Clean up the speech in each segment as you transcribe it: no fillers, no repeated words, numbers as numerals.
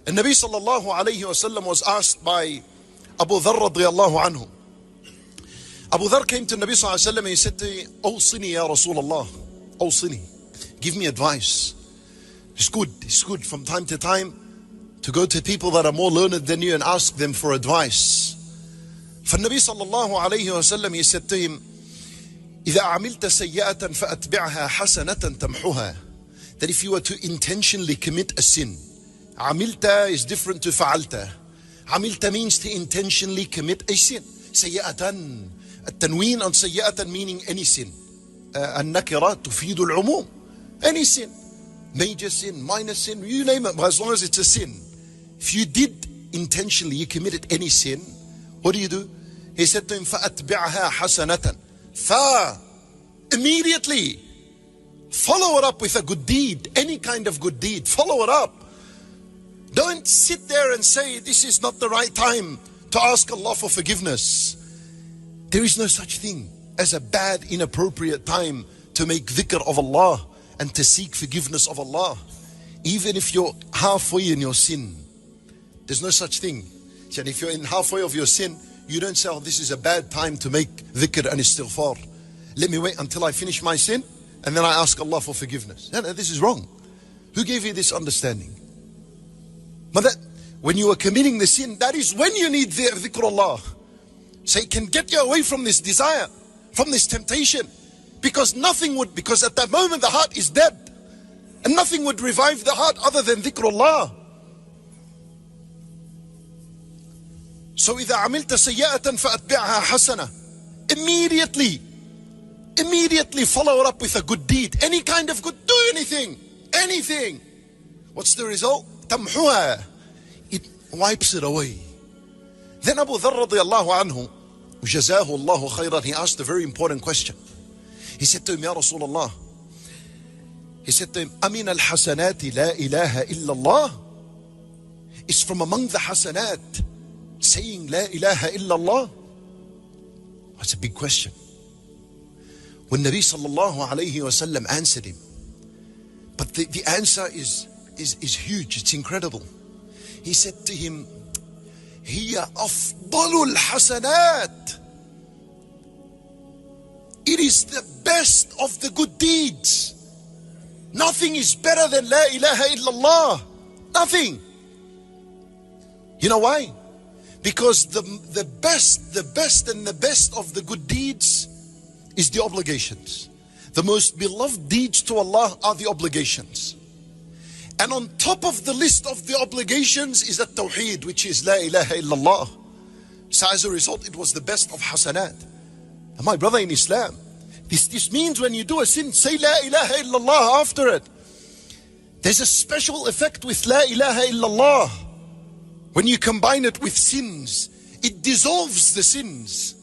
And Nabi sallallahu alayhi wasallam was asked by Abu Dharr radiyallahu anhu. Abu Dharr came to Nabi sallallahu alayhi wasallam and he said to him, "Awsini ya Rasulullah, awsini, give me advice." It's good from time to time to go to people that are more learned than you and ask them for advice. For Nabi sallallahu alayhi wasallam, he said to him, إذا عملت سيئة فأتبعها حسنة تمحها. That if you were to intentionally commit a sin, عملت is different to فعلت. عملت means to intentionally commit a sin. سيئة, التنوين on سيئة meaning any sin. النكرة تفيد العموم. Any sin, major sin, minor sin, you name it, as long as it's a sin. If you did intentionally, you committed any sin, what do? He said to him, فأتبعها حسنة. Immediately follow it up with a good deed, any kind of good deed, follow it up. Don't sit there and say this is not the right time to ask Allah for forgiveness. There is no such thing as a bad, inappropriate time to make dhikr of Allah and to seek forgiveness of Allah. Even if you're halfway in your sin, there's no such thing. And if you're in halfway of your sin, you don't say, "Oh, this is a bad time to make dhikr and istighfar. Let me wait until I finish my sin and then I ask Allah for forgiveness." No, this is wrong. Who gave you this understanding? But that, when you are committing the sin, that is when you need dhikrullah. So it can get you away from this desire, from this temptation. Because at that moment the heart is dead. And nothing would revive the heart other than dhikrullah. So إذا عملت سيئة فأتبعها حسنة. Immediately follow it up with a good deed. Any kind of good, do anything. What's the result? تمحوها. It wipes it away. Then Abu Dharr radiyallahu anhu, جزاه الله خيرا, he asked a very important question. He said to him, "Ya Rasulullah," he said to him, "Amin al-hasanati la ilaha illallah." It's from among the hasanat saying La ilaha illallah. That's a big question. When Nabi sallallahu alayhi wasallam answered him, but the answer is huge, it's incredible. He said to him, "Hiya afdalul hasanat." It is the best of the good deeds. Nothing is better than La ilaha illallah. Nothing. You know why? Because the best and the best of the good deeds is the obligations. The most beloved deeds to Allah are the obligations. And on top of the list of the obligations is at-tawheed, which is La ilaha illallah. So as a result, it was the best of hasanat. And my brother in Islam, this means when you do a sin, say La ilaha illallah after it. There's a special effect with La ilaha illallah. When you combine it with sins, it dissolves the sins,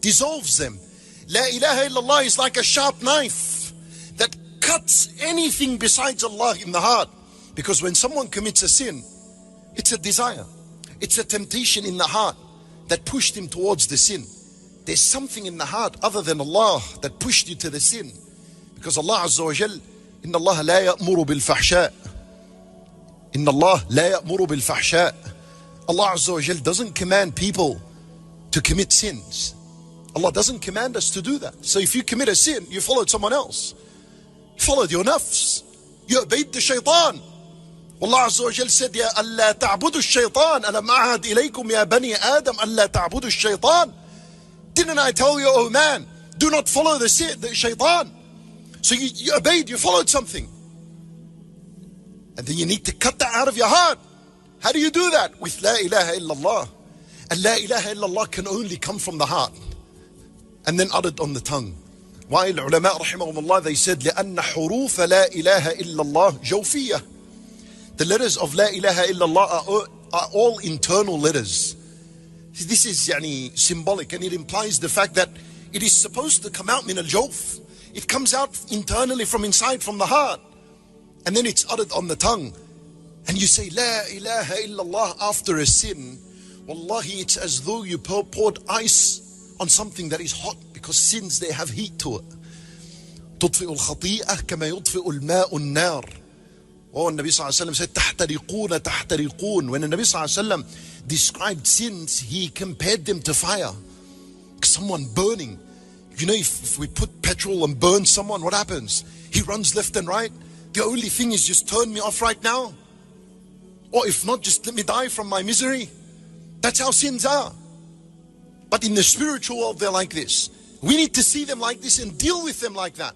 dissolves them. La ilaha illallah is like a sharp knife that cuts anything besides Allah in the heart. Because when someone commits a sin, it's a desire, it's a temptation in the heart that pushed him towards the sin. There's something in the heart other than Allah that pushed you to the sin. Because Allah Azza wa Jal, Inna Allah la ya'muru bil fahsha. Inna Allah la ya'muru bil fahsha. Allah Azza wa Jal doesn't command people to commit sins. Allah doesn't command us to do that. So if you commit a sin, you followed someone else. You followed your nafs. You obeyed the shaitan. Allah Azza wa Jal said, "Ya alla ta'budu shaitan. Alam a'ad ilaykum ya bani Adam alla ta'budu shaitan." Didn't I tell you, oh man, do not follow the shaitan? So you obeyed, you followed something. And then you need to cut that out of your heart. How do you do that? With La ilaha illallah. And La ilaha illallah can only come from the heart and then uttered on the tongue. Why? Ulama rahimahumullah, they said, لأن حروف لا إله إلا الله جوفية. The letters of La ilaha illallah are all internal letters. This is symbolic, and it implies the fact that it is supposed to come out min al-jawf. It comes out internally from inside, from the heart. And then it's uttered on the tongue. And you say La ilaha illallah after a sin. Wallahi, it's as though you poured ice on something that is hot, because sins, they have heat to it. تطفئ الخطيئة كما يطفئ الماء النار. Oh, Nabi sallallahu alayhi wa sallam said, تحترقون تحترقون. When the Nabi sallallahu alaihi wasallam described sins, he compared them to fire. Someone burning. You know, if we put petrol and burn someone, what happens? He runs left and right. The only thing is just turn me off right now. Or if not, just let me die from my misery. That's how sins are. But in the spiritual world, they're like this. We need to see them like this and deal with them like that.